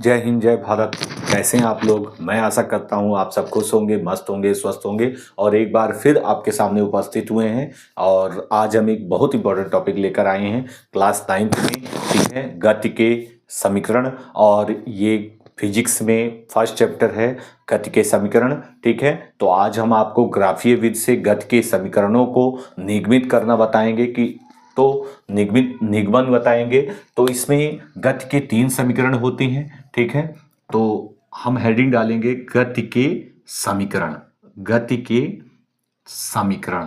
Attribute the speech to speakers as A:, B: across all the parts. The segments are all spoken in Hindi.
A: जय हिंद, जय भारत। कैसे हैं आप लोग? मैं आशा करता हूं आप सब खुश होंगे, मस्त होंगे, स्वस्थ होंगे और एक बार फिर आपके सामने उपस्थित हुए हैं। और आज हम एक बहुत इंपॉर्टेंट टॉपिक लेकर आए हैं क्लास 9th में, ठीक है, गति के समीकरण। और ये फिजिक्स में फर्स्ट चैप्टर है गति के समीकरण, ठीक है। तो आज हम आपको ग्राफीय विधि से गति के समीकरणों को निगमित करना बताएंगे कि तो निगमन बताएंगे। तो इसमें गति के 3 समीकरण होते हैं, ठीक है। तो हम हेडिंग डालेंगे गति के समीकरण। गति के समीकरण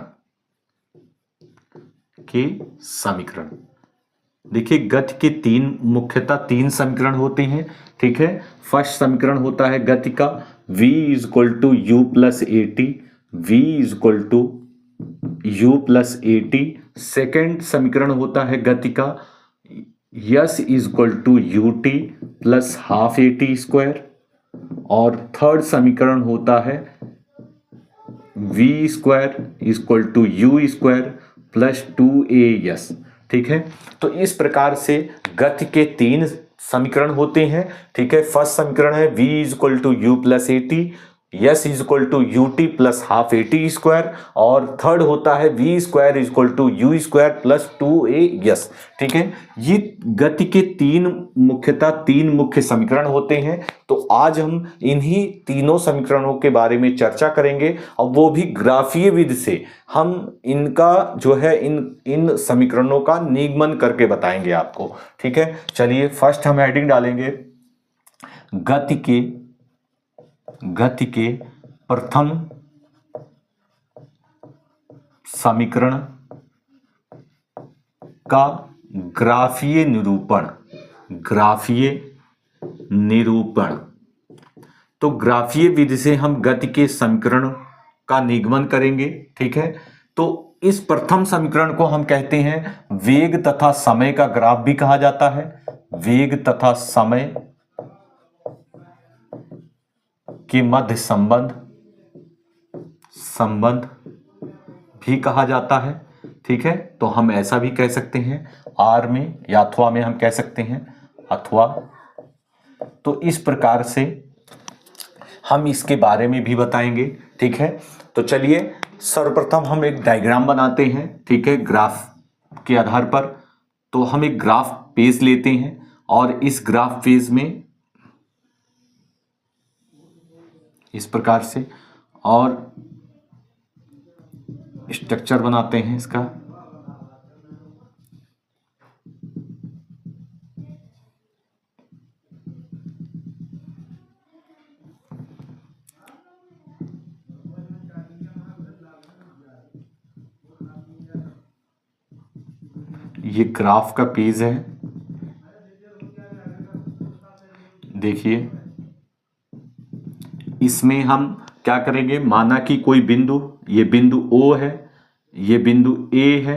A: देखिए, गति के मुख्यतः तीन समीकरण होते हैं, ठीक है। फर्स्ट समीकरण होता है गति का v equal to u plus a t, v equal to u plus a t. Second समीकरण होता है गति का s equal to u t plus half a t square. और थर्ड समीकरण होता है v square equal to u square plus 2as, ठीक है। तो इस प्रकार से गति के 3 समीकरण होते हैं, ठीक है। फर्स्ट समीकरण है v equal to u plus a t, s equal to u t plus half a t square. और थर्ड होता है v square equal to u square plus 2as, ठीक है। ये गति के मुख्यतः तीन मुख्य समीकरण होते हैं। तो आज हम इन्हीं तीनों समीकरणों के बारे में चर्चा करेंगे और वो भी ग्राफीय विधि से। हम इनका जो है इन समीकरणों का निगमन करके बताएंगे आपको, ठीक है। चलिए फर्स्ट हम हेडिंग डालेंगे गति के प्रथम समीकरण का ग्राफीय निरूपण। तो ग्राफीय विधि से हम गति के समीकरण का निगमन करेंगे, ठीक है। तो इस प्रथम समीकरण को हम कहते हैं वेग तथा समय का ग्राफ भी कहा जाता है। वेग तथा समय के मध्य संबंध भी कहा जाता है, ठीक है। तो हम ऐसा भी कह सकते हैं आर में या अथवा में हम कह सकते हैं अथवा। तो इस प्रकार से हम इसके बारे में भी बताएंगे, ठीक है। तो चलिए सर्वप्रथम हम एक डायग्राम बनाते हैं, ठीक है, ग्राफ के आधार पर। तो हम एक ग्राफ पेज लेते हैं और इस ग्राफ पेज में इस प्रकार से और स्ट्रक्चर बनाते हैं इसका। ये ग्राफ का पेज है, देखिए। इसमें हम क्या करेंगे, माना कि कोई बिंदु, ये बिंदु O है, ये बिंदु A है,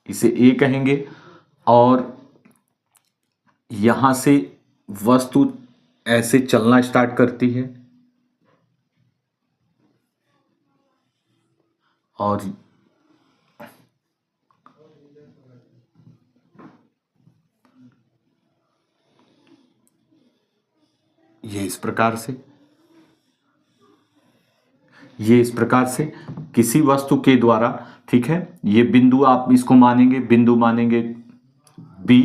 A: इसे A कहेंगे। और यहां से वस्तु ऐसे चलना स्टार्ट करती है और ये इस प्रकार से किसी वस्तु के द्वारा, ठीक है। ये बिंदु आप इसको बिंदु मानेंगे B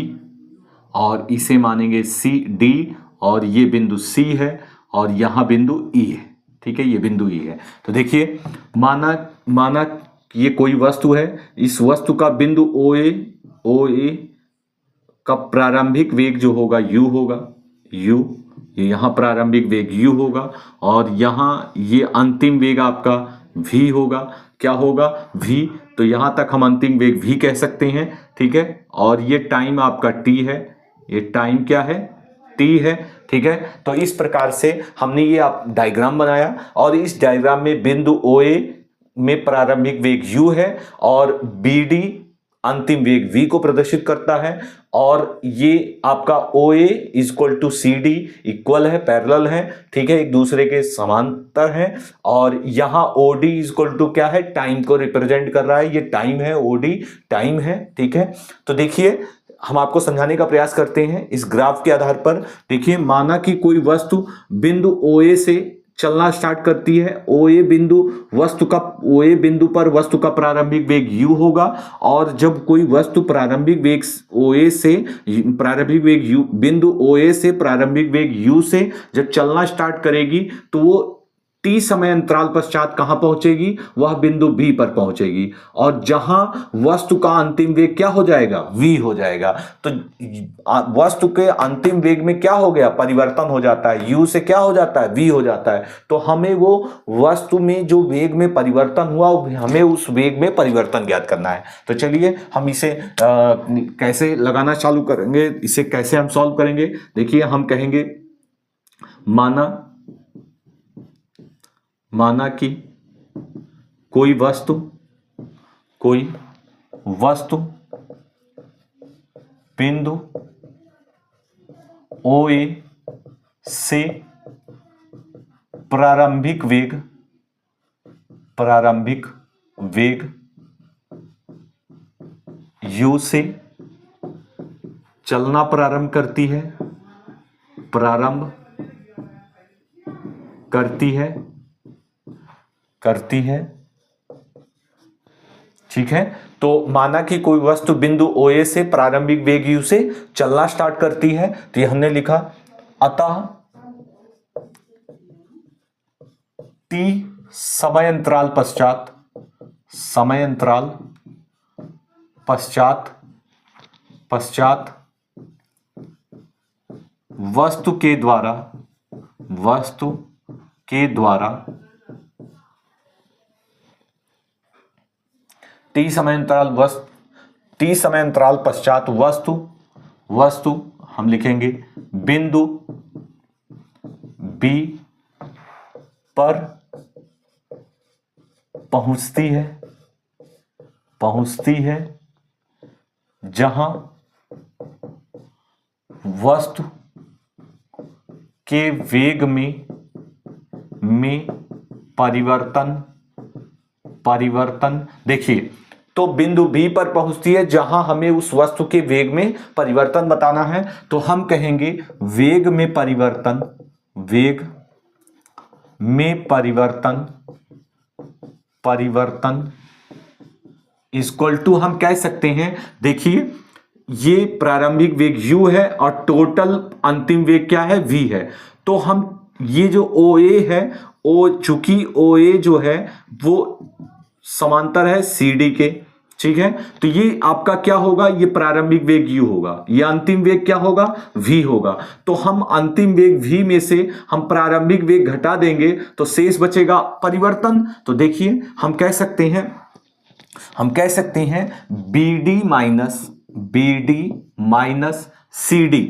A: और इसे मानेंगे D। और ये बिंदु C है और यहां बिंदु E है, ठीक है। ये बिंदु E है। तो देखिए, माना ये कोई वस्तु है। इस वस्तु का बिंदु OA का प्रारंभिक वेग जो होगा U होगा, ये यहाँ प्रारंभिक वेग U होगा और यहाँ ये अंतिम वेग आपका V होगा। क्या होगा? V। तो यहाँ तक हम अंतिम वेग V कह सकते हैं, ठीक है। और ये टाइम आपका T है, ये टाइम क्या है? T है, ठीक है। तो इस प्रकार से हमने ये आप डायग्राम बनाया और इस डायग्राम में बिंदु OA में प्रारंभिक वेग U है और BD अंतिम वेग V को प्रदर्शित करता है। और ये आपका OA equal to CD equal है, पैरेलल है, ठीक है, एक दूसरे के समांतर है। और यहाँ OD इक्वल टू क्या है? टाइम को रिप्रेजेंट कर रहा है, ये टाइम है, OD टाइम है, ठीक है। तो देखिए हम आपको समझाने का प्रयास करते हैं इस ग्राफ के आधार पर। देखिए, माना कि कोई वस्तु बिंदु OA से चलना स्टार्ट करती है। OA बिंदु पर वस्तु का प्रारंभिक वेग u होगा, और जब कोई वस्तु प्रारंभिक वेग बिंदु OA से प्रारंभिक वेग u से जब चलना स्टार्ट करेगी तो वो t समय अंतराल पश्चात कहां पहुंचेगी, वह बिंदु B पर पहुंचेगी, और जहां वस्तु का अंतिम वेग क्या हो जाएगा, v हो जाएगा। तो वस्तु के अंतिम वेग में क्या हो गया, परिवर्तन हो जाता है, u से क्या हो जाता है, v हो जाता है। तो हमें वो वस्तु में जो वेग में परिवर्तन हुआ, हमें उस वेग में परिवर्तन ज्ञात करना है। तो चलिए हम इसे कैसे लगाना चालू करेंगे, इसे कैसे हम सॉल्व करेंगे। देखिए, हम कहेंगे माना कि कोई वस्तु बिंदु OA से प्रारंभिक वेग u से चलना प्रारंभ करती है, ठीक है। तो माना कि कोई वस्तु बिंदु OA से प्रारंभिक वेग u से चलना स्टार्ट करती है, तो ये हमने लिखा अतः t समय अंतराल पश्चात वस्तु के द्वारा t समय अंतराल पश्चात वस्तु हम लिखेंगे बिंदु B पर पहुंचती है जहां वस्तु के वेग में परिवर्तन देखिए, तो बिंदु B पर पहुंचती है जहां हमें उस वस्तु के वेग में परिवर्तन बताना है। तो हम कहेंगे वेग में परिवर्तन इक्वल टू हम कह सकते हैं, देखिए ये प्रारंभिक वेग u है और टोटल अंतिम वेग क्या है, v है। तो हम ये जो OA है, चूंकि OA जो है वो समांतर है CD के, ठीक है। तो ये आपका क्या होगा, ये प्रारंभिक वेग u होगा, ये अंतिम वेग क्या होगा, v होगा। तो हम अंतिम वेग v में से हम प्रारंभिक वेग घटा देंगे तो शेष बचेगा परिवर्तन। तो देखिए हम कह सकते हैं BD माइनस CD।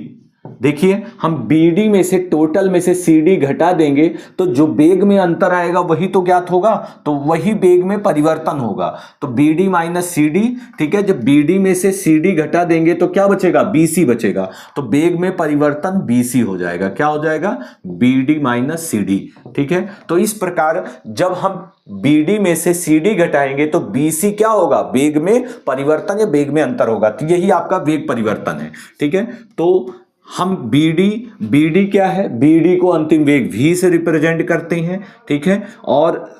A: देखिए, हम BD में से टोटल में से CD घटा देंगे तो जो वेग में अंतर आएगा वही तो ज्ञात होगा, तो वही वेग में परिवर्तन होगा। तो BD माइनस CD, ठीक है। जब BD में से CD घटा देंगे तो क्या बचेगा, BC बचेगा। तो वेग में परिवर्तन BC हो जाएगा, क्या हो जाएगा, BD माइनस CD, ठीक है। तो इस प्रकार जब हम BD में से CD घटाएंगे तो BC क्या होगा, वेग में परिवर्तन या वेग में अंतर होगा। तो यही आपका वेग परिवर्तन है, ठीक है। तो हम BD क्या है, BD को अंतिम वेग V से रिप्रेजेंट करते हैं, ठीक है। और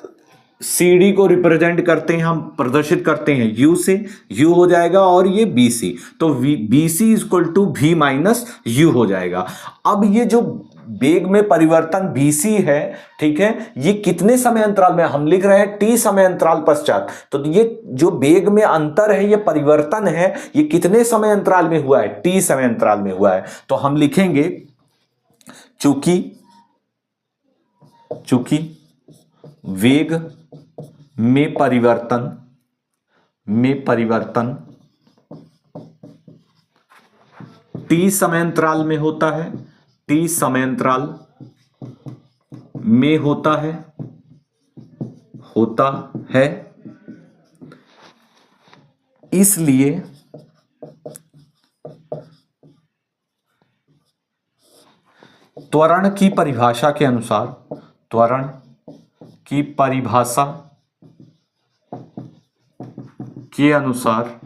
A: CD को रिप्रेजेंट करते हैं, हम प्रदर्शित करते हैं U से, U हो जाएगा, और ये BC। तो BC equal to V minus U हो जाएगा। अब ये जो वेग में परिवर्तन BC है, ठीक है, ये कितने समय अंतराल में, हम लिख रहे हैं T समय अंतराल पश्चात। तो ये जो वेग में अंतर है, ये परिवर्तन है, ये कितने समय अंतराल में हुआ है, T समय अंतराल में हुआ है। तो हम लिखेंगे चूंकि वेग में परिवर्तन T समय अंतराल में होता है, T समय अंतराल में होता है, इसलिए त्वरण की परिभाषा के अनुसार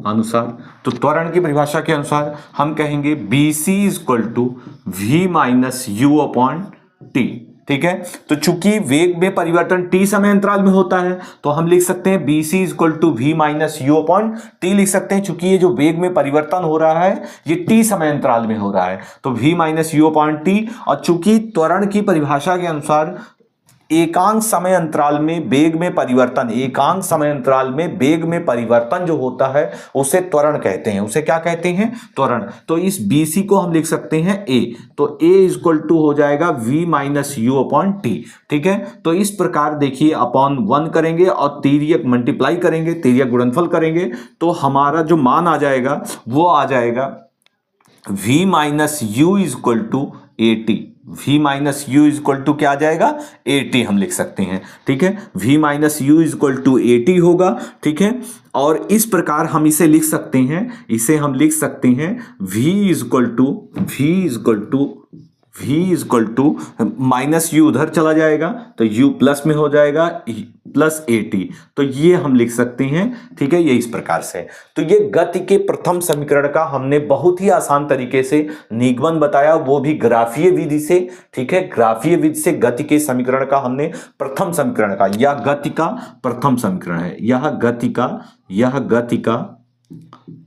A: अनुसार, तो त्वरण की परिभाषा के अनुसार हम कहेंगे BC is equal to V minus u upon t. ठीक है, तो चूंकि वेग में परिवर्तन t समय अंतराल में होता है तो हम लिख सकते हैं BC is equal to V minus u upon t लिख सकते हैं। चूंकि ये जो वेग में परिवर्तन हो रहा है ये t समय अंतराल में हो रहा है तो V minus u upon T. और चूंकि त्वरण की परिभाषा के अनुसार एकांक समय अंतराल में वेग में परिवर्तन, एकांक समय अंतराल में वेग में परिवर्तन जो होता है उसे त्वरण कहते हैं। उसे क्या कहते हैं? त्वरण। तो इस BC को हम लिख सकते हैं A, तो A इज इक्वल टू हो जाएगा V minus u upon t. ठीक है, तो इस प्रकार देखिए अपॉन 1 करेंगे और तिर्यक मल्टीप्लाई करेंगे, तिर्यक गुणनफल करेंगे तो हमारा जो मान आ जाएगा वो आ जाएगा V minus u is equal to AT। V minus u is equal to क्या आ जाएगा? AT हम लिख सकते हैं। ठीक है, V minus u is equal to AT होगा। ठीक है, और इस प्रकार हम इसे लिख सकते हैं, इसे हम लिख सकते हैं V is equal to minus u उधर चला जाएगा तो U प्लस में हो जाएगा प्लस AT, तो ये हम लिख सकते हैं। ठीक है, ये इस प्रकार से। तो ये गति के प्रथम समीकरण का हमने बहुत ही आसान तरीके से निगमन बताया, वो भी ग्राफीय विधि से। ठीक है, ग्राफीय विधि से गति के समीकरण का हमने प्रथम समीकरण का, यह गति का प्रथम समीकरण है, यह गति का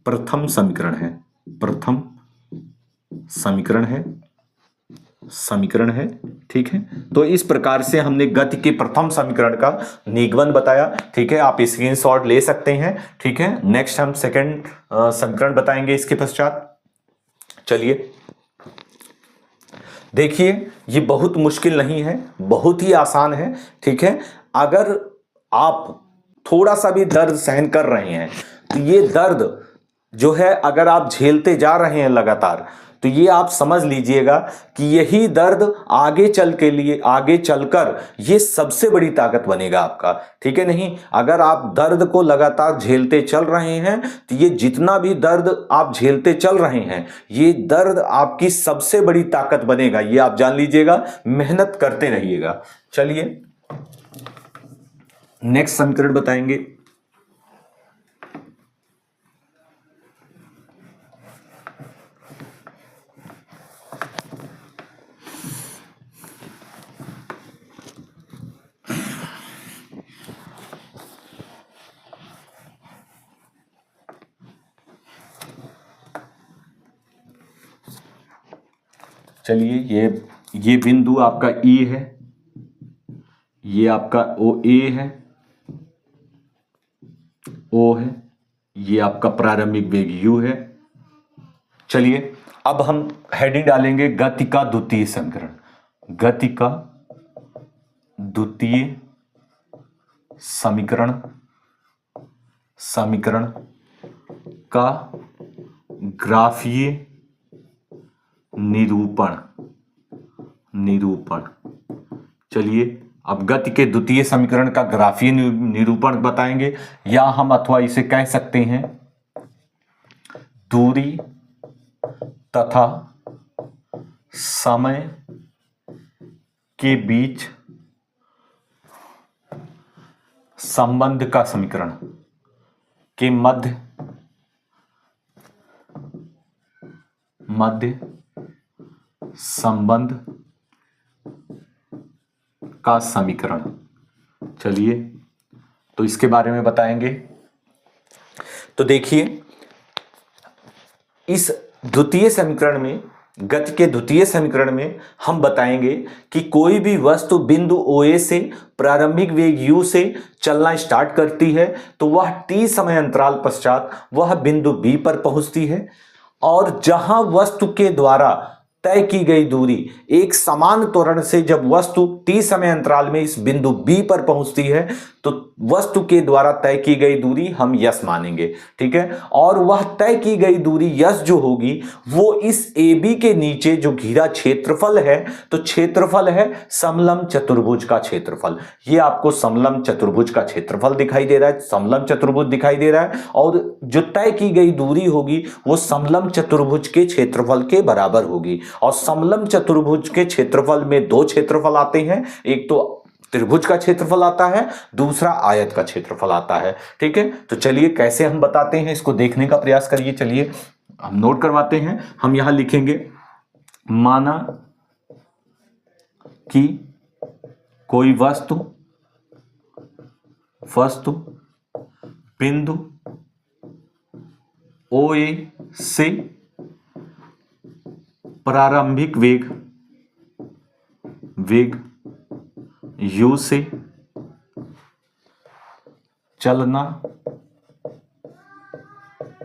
A: प्रथम समीकरण है। ठीक है, तो इस प्रकार से हमने गति के प्रथम समीकरण का निगमन बताया। ठीक है, आप स्क्रीनशॉट ले सकते हैं। ठीक है, नेक्स्ट हम सेकंड समीकरण बताएंगे इसके पश्चात। चलिए देखिए, ये बहुत मुश्किल नहीं है, बहुत ही आसान है। ठीक है, अगर आप थोड़ा सा भी दर्द सहन कर रहे हैं तो ये दर्द जो है अगर आप झेलते जा रहे हैं लगातार तो ये आप समझ लीजिएगा कि यही दर्द आगे चलकर ये सबसे बड़ी ताकत बनेगा आपका। ठीक है, नहीं अगर आप दर्द को लगातार झेलते चल रहे हैं तो ये जितना भी दर्द आप झेलते चल रहे हैं ये दर्द आपकी सबसे बड़ी ताकत बनेगा, ये आप जान लीजिएगा। मेहनत करते रहिएगा। चलिए नेक्स्ट समीकरण बताएंगे। चलिए ये बिंदु आपका E है, ये आपका OA है, O है, ये आपका प्रारंभिक वेग U है। चलिए अब हम हेडिंग डालेंगे गति का द्वितीय समीकरण। गति का द्वितीय समीकरण का ग्राफीय निरूपण। चलिए अब गति के द्वितीय समीकरण का ग्राफीय निरूपण बताएंगे, या हम अथवा इसे कह सकते हैं दूरी तथा समय के बीच संबंध का समीकरण के मध्य संबंध का समीकरण। चलिए तो इसके बारे में बताएंगे। तो देखिए इस द्वितीय समीकरण में, गति के द्वितीय समीकरण में हम बताएंगे कि कोई भी वस्तु बिंदु OA से प्रारंभिक वेग U से चलना स्टार्ट करती है तो वह t समय अंतराल पश्चात वह बिंदु B पर पहुंचती है, और जहां वस्तु के द्वारा तय की गई दूरी एक समान त्वरण से जब वस्तु t समय अंतराल में इस बिंदु B पर पहुंचती है तो वस्तु के द्वारा तय की गई दूरी हम यस मानेंगे। ठीक है, और वह तय की गई दूरी यस जो होगी वो इस AB के नीचे जो घिरा क्षेत्रफल है, तो क्षेत्रफल है समलंब चतुर्भुज का क्षेत्रफल। ये आपको समलंब चतुर्भुज का क्षेत्रफल दिखाई दे रहा है, समलंब चतुर्भुज दिखाई दे रहा है, और जो तय की गई दूरी होगी वो समलंब चतुर्भुज के क्षेत्रफल के बराबर होगी। और समलंब चतुर्भुज के क्षेत्रफल में दो क्षेत्रफल आते हैं, एक तो त्रिभुज का क्षेत्रफल आता है, दूसरा आयत का क्षेत्रफल आता है। ठीक है, तो चलिए कैसे हम बताते हैं इसको देखने का प्रयास करिए। चलिए हम नोट करवाते हैं। हम यहां लिखेंगे माना कि कोई वस्तु बिंदु OA से प्रारंभिक वेग u से चलना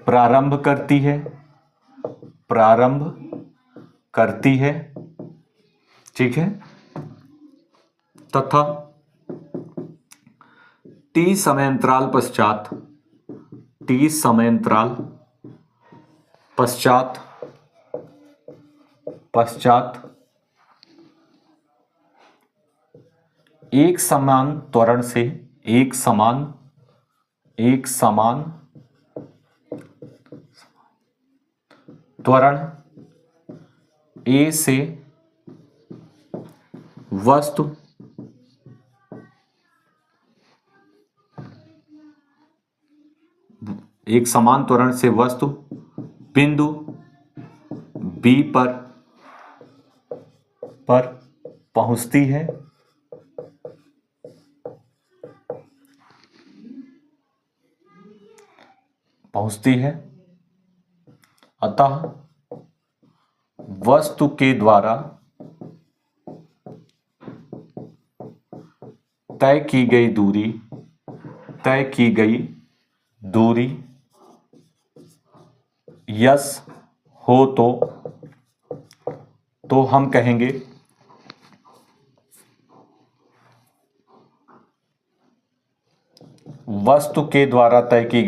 A: प्रारंभ करती है। ठीक है, तथा t समयांतराल पश्चात एक समान त्वरण A से वस्तु बिंदु B पर पहुंचती है। अतः वस्तु के द्वारा तय की गई दूरी यस हो तो हम कहेंगे वस्तु के द्वारा तय की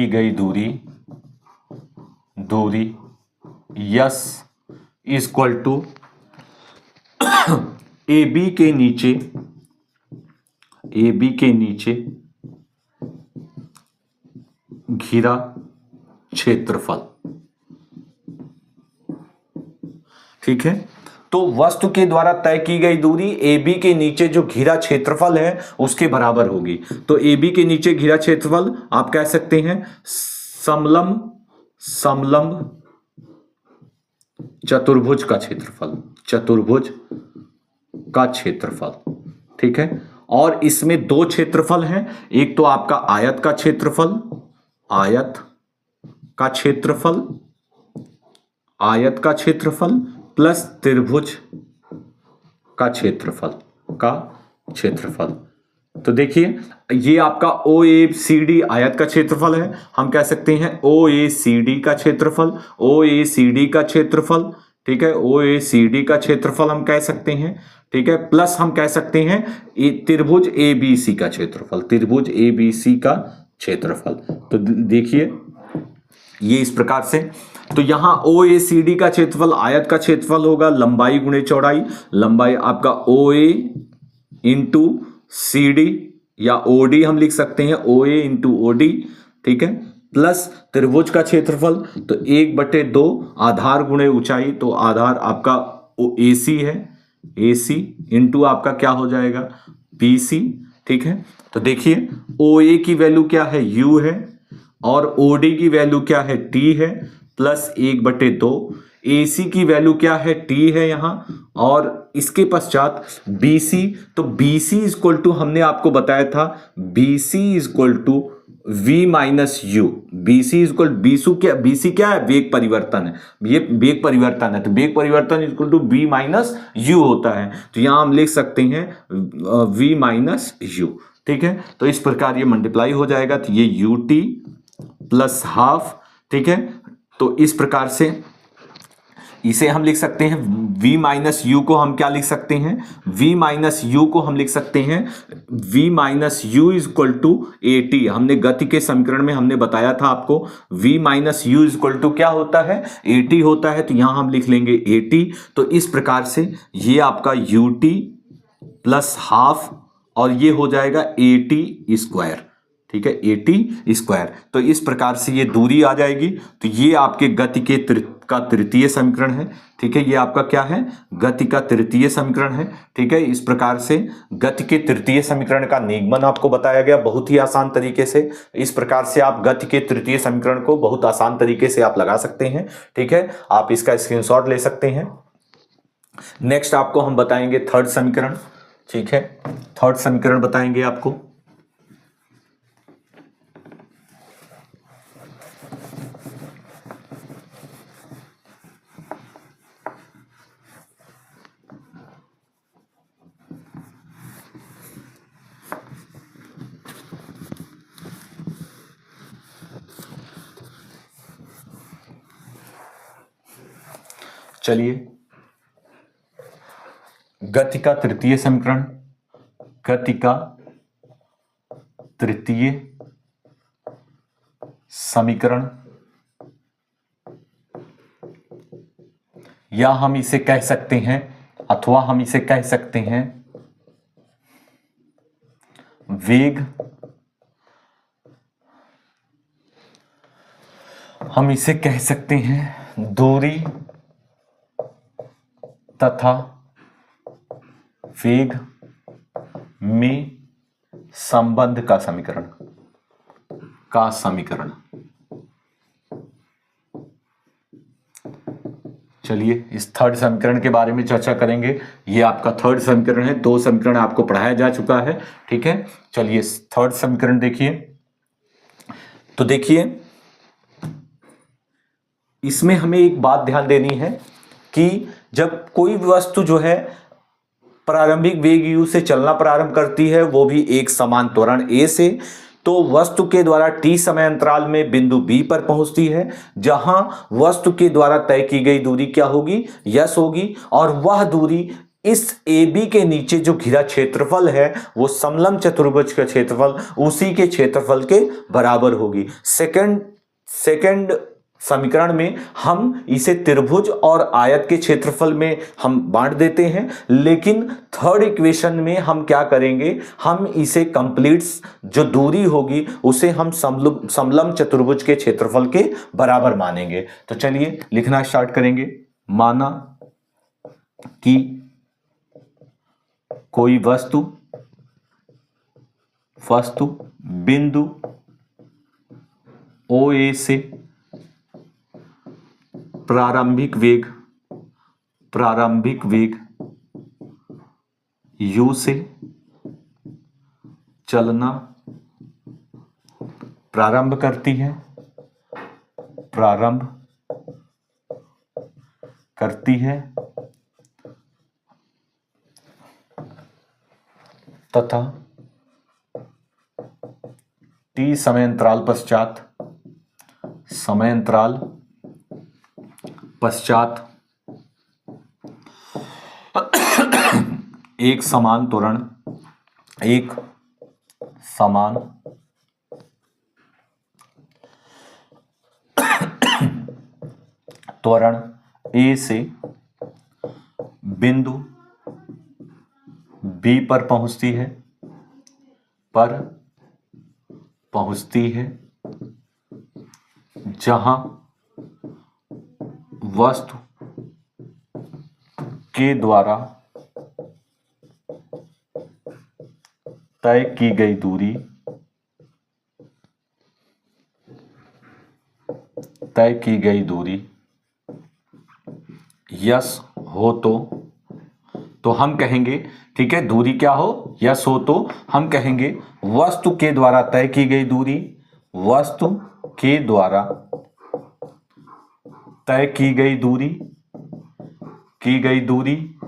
A: गई दूरी यस इक्वल टू AB के नीचे घिरा क्षेत्रफल। ठीक है, तो वस्तु के द्वारा तय की गई दूरी AB के नीचे जो घिरा क्षेत्रफल है उसके बराबर होगी। तो AB के नीचे घिरा क्षेत्रफल आप कह सकते हैं समलंब चतुर्भुज का क्षेत्रफल। ठीक है, और इसमें दो क्षेत्रफल हैं, एक तो आपका आयत का क्षेत्रफल प्लस त्रिभुज का क्षेत्रफल। तो देखिए ये आपका OACD आयत का क्षेत्रफल है, हम कह सकते हैं OACD का क्षेत्रफल। ठीक है, OACD का क्षेत्रफल हम कह सकते हैं। ठीक है, प्लस हम कह सकते हैं त्रिभुज ABC का क्षेत्रफल। तो देखिए ये इस प्रकार से, तो यहां OACD का क्षेत्रफल आयत का क्षेत्रफल होगा लंबाई गुणे चौड़ाई। लंबाई आपका OA इंटू CD या OD हम लिख सकते हैं, OA इंटू OD। ठीक है, प्लस त्रिभुज का क्षेत्रफल तो 1/2 आधार गुणे ऊंचाई, तो आधार आपका AC है, AC इंटू आपका क्या हो जाएगा BC। ठीक है, तो देखिए OA की वैल्यू क्या है U है और OD की वैल्यू क्या है T है, प्लस 1/2 AC की वैल्यू क्या है T है यहां, और इसके पश्चात BC। तो BC इक्वल टू हमने आपको बताया था BC equal to V minus U। BC क्या है, वेग परिवर्तन है, ये वेग परिवर्तन है, तो वेग परिवर्तन equal to V minus U होता है। तो यहां हम लिख सकते हैं V माइनस U। ठीक है, तो इस प्रकार ये मल्टीप्लाई हो जाएगा, तो ये UT प्लस हाफ। ठीक है, तो इस प्रकार से इसे हम लिख सकते हैं V माइनस U को हम क्या लिख सकते हैं, V माइनस U को हम लिख सकते हैं V minus U equal to AT। हमने गति के समीकरण में हमने बताया था आपको V minus U equal to क्या होता है, AT होता है, तो यहां हम लिख लेंगे AT। तो इस प्रकार से ये आपका UT प्लस हाफ और ये हो जाएगा AT स्क्वायर। ठीक है, AT स्क्वायर। तो इस प्रकार से ये दूरी आ जाएगी। तो ये आपके गति के का तृतीय समीकरण है। ठीक। ठीक है, ये आपका क्या है, गति का तृतीय समीकरण है। ठीक है, इस प्रकार से गति के तृतीय समीकरण का निगमन आपको बताया गया बहुत ही आसान तरीके से। इस प्रकार से आप गति के तृतीय समीकरण को बहुत आसान तरीके से आप लगा सकते हैं। ठीक है, आप इसका स्क्रीनशॉट ले सकते हैं। नेक्स्ट आपको हम बताएंगे थर्ड समीकरण। ठीक है, थर्ड समीकरण बताएंगे आपको। चलिए, गति का तृतीय समीकरण, गति का तृतीय समीकरण, या हम इसे कह सकते हैं, अथवा हम इसे कह सकते हैं वेग, हम इसे कह सकते हैं दूरी तथा वेग में संबंध का समीकरण, चलिए इस थर्ड समीकरण के बारे में चर्चा करेंगे। ये आपका थर्ड समीकरण है, दो समीकरण आपको पढ़ाया जा चुका है। ठीक है, चलिए थर्ड समीकरण देखिए। तो देखिए, इसमें हमें एक बात ध्यान देनी है कि जब कोई वस्तु जो है प्रारंभिक वेग u से चलना प्रारंभ करती है, वो भी एक समान त्वरण a से, तो वस्तु के द्वारा t समय अंतराल में बिंदु B पर पहुंचती है, जहां वस्तु के द्वारा तय की गई दूरी क्या होगी, यस होगी, और वह दूरी इस AB के नीचे जो घिरा क्षेत्रफल है वो समलंब चतुर्भुज का क्षेत्रफल उसी के क्षेत्रफल के बराबर होगी। सेकंड समीकरण में हम इसे त्रिभुज और आयत के क्षेत्रफल में हम बांट देते हैं, लेकिन थर्ड इक्वेशन में हम क्या करेंगे, हम इसे कंप्लीट जो दूरी होगी उसे हम समलंब चतुर्भुज के क्षेत्रफल के बराबर मानेंगे। तो चलिए लिखना स्टार्ट करेंगे। माना कि कोई वस्तु बिंदु OA से प्रारंभिक वेग u से चलना प्रारंभ करती है तथा t समय अंतराल पश्चात एक समान त्वरण A से बिंदु B पर पहुंचती है जहां वस्तु के द्वारा तय की गई दूरी यस हो तो हम कहेंगे, ठीक है, दूरी क्या हो, यस हो तो हम कहेंगे वस्तु के द्वारा तय की गई दूरी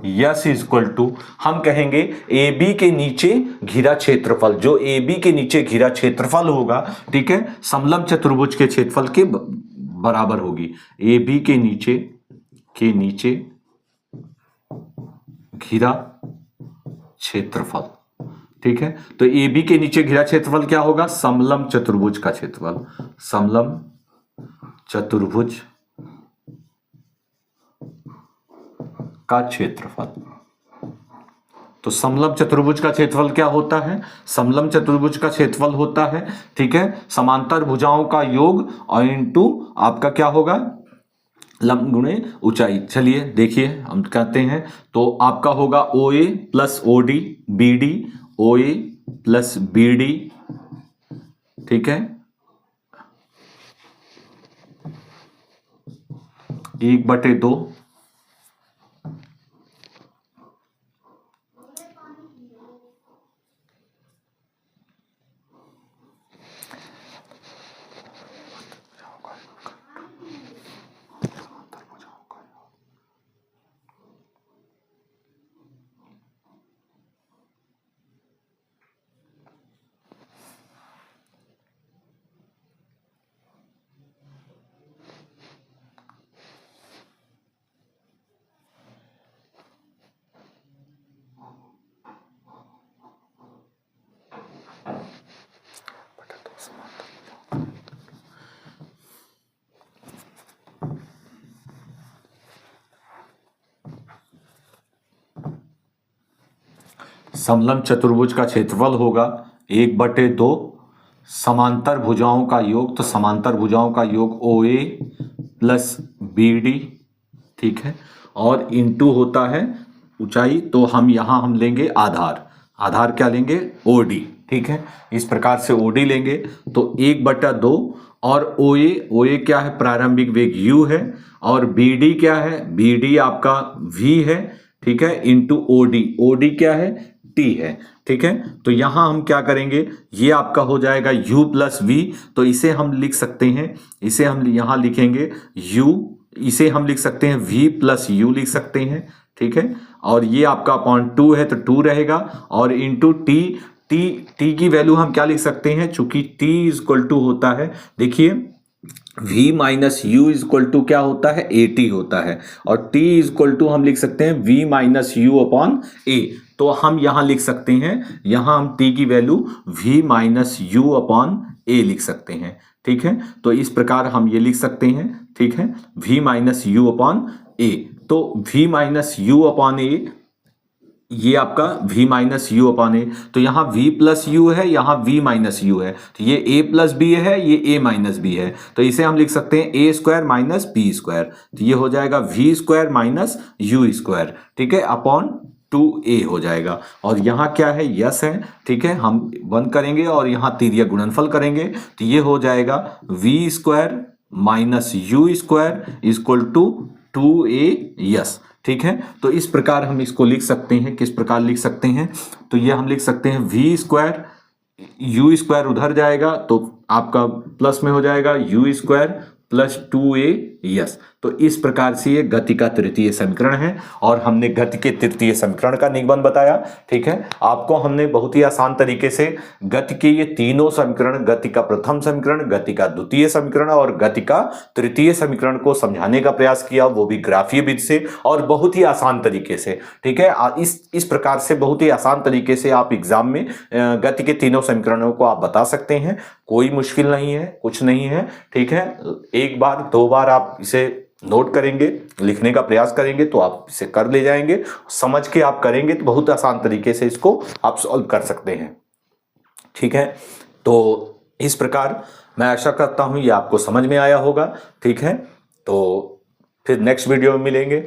A: यस इक्वल टू हम कहेंगे AB के नीचे घिरा क्षेत्रफल, जो AB के नीचे घिरा क्षेत्रफल होगा, ठीक है, समलंब चतुर्भुज के क्षेत्रफल के बराबर होगी। AB के नीचे घिरा क्षेत्रफल, ठीक है, तो AB के नीचे घिरा क्षेत्रफल क्या होगा, समलंब चतुर्भुज का क्षेत्रफल, तो समलंब चतुर्भुज का क्षेत्रफल क्या होता है, समलंब चतुर्भुज का क्षेत्रफल होता है, ठीक है, समांतर भुजाओं का योग और इनटू आपका क्या होगा, लंब गुणे ऊंचाई। चलिए देखिए हम कहते हैं, तो आपका होगा O A plus O D B D, O A plus B D, ठीक है, 1/2। समलंब चतुर्भुज का क्षेत्रफल होगा 1/2 समांतर भुजाओं का योग, तो समांतर भुजाओं का योग ओ ए प्लस बी डी, ठीक है, और इंटू होता है ऊंचाई, तो हम यहाँ हम लेंगे आधार, आधार क्या लेंगे, ओ डी, ठीक है। इस प्रकार से ओ डी लेंगे तो 1/2, और ओ ए क्या है, प्रारंभिक वेग u है, और बी डी क्या है, बी डी आपका v है, ठीक है, इंटू ओ डी क्या है, t है, ठीक है। तो यहां हम क्या करेंगे, ये आपका हो जाएगा u प्लस वी, तो इसे हम लिख सकते हैं, इसे हम यहां लिखेंगे u, इसे हम लिख सकते हैं v प्लस यू लिख सकते हैं, ठीक है, और ये आपका अपॉन 2 है तो 2 रहेगा, और इंटू टी, टी की वैल्यू हम क्या लिख सकते हैं, चूंकि t इज इक्वल टू होता है, देखिए v minus u is equal to क्या होता है, ए टी होता है, और t इज इक्वल टू हम लिख सकते हैं v माइनस यू अपॉन ए, तो हम यहां लिख सकते हैं, यहां हम t की value v minus u upon a लिख सकते हैं, ठीक है। तो इस प्रकार हम ये लिख सकते हैं, ठीक है, v माइनस यू अपॉन ए, तो v माइनस यू अपॉन ए, ये आपका v माइनस यू अपॉन ए, तो यहाँ v प्लस यू है, यहाँ v माइनस यू है, तो ये a प्लस बी है, ये a माइनस बी है, तो इसे हम लिख सकते हैं a square minus b square, तो ये हो जाएगा v square minus u square, ठीक है, अपॉन 2a हो जाएगा। और यहाँ क्या है, यस है, ठीक है, हम बंद करेंगे और यहाँ तिर्यक गुणनफल करेंगे, तो ये हो जाएगा v square minus u square equal to 2a s, ठीक है। तो इस प्रकार हम इसको लिख सकते हैं, किस प्रकार लिख सकते हैं, तो ये हम लिख सकते हैं v स्क्वायर, यू स्क्वायर उधर जाएगा तो आपका प्लस में हो जाएगा you square plus 2a yes. तो इस प्रकार से ये गति का तृतीय समीकरण है, और हमने गति के तृतीय समीकरण का निबंध बताया, ठीक है। आपको हमने बहुत ही आसान तरीके से गति के ये तीनों समीकरण, गति का प्रथम समीकरण, गति का द्वितीय समीकरण और गति का तृतीय समीकरण को समझाने का प्रयास किया, वो भी ग्राफीय विधि से और बहुत ही आसान तरीके से, ठीक है। इस प्रकार से बहुत ही आसान तरीके से आप एग्जाम में गति के तीनों समीकरणों को आप बता सकते हैं, कोई मुश्किल नहीं है, कुछ नहीं है, ठीक है। एक बार दो बार आप इसे नोट करेंगे, लिखने का प्रयास करेंगे तो आप इसे कर ले जाएंगे, समझ के आप करेंगे तो बहुत आसान तरीके से इसको आप सॉल्व कर सकते हैं, ठीक है। तो इस प्रकार मैं आशा करता हूं ये आपको समझ में आया होगा, ठीक है। तो फिर नेक्स्ट वीडियो में मिलेंगे।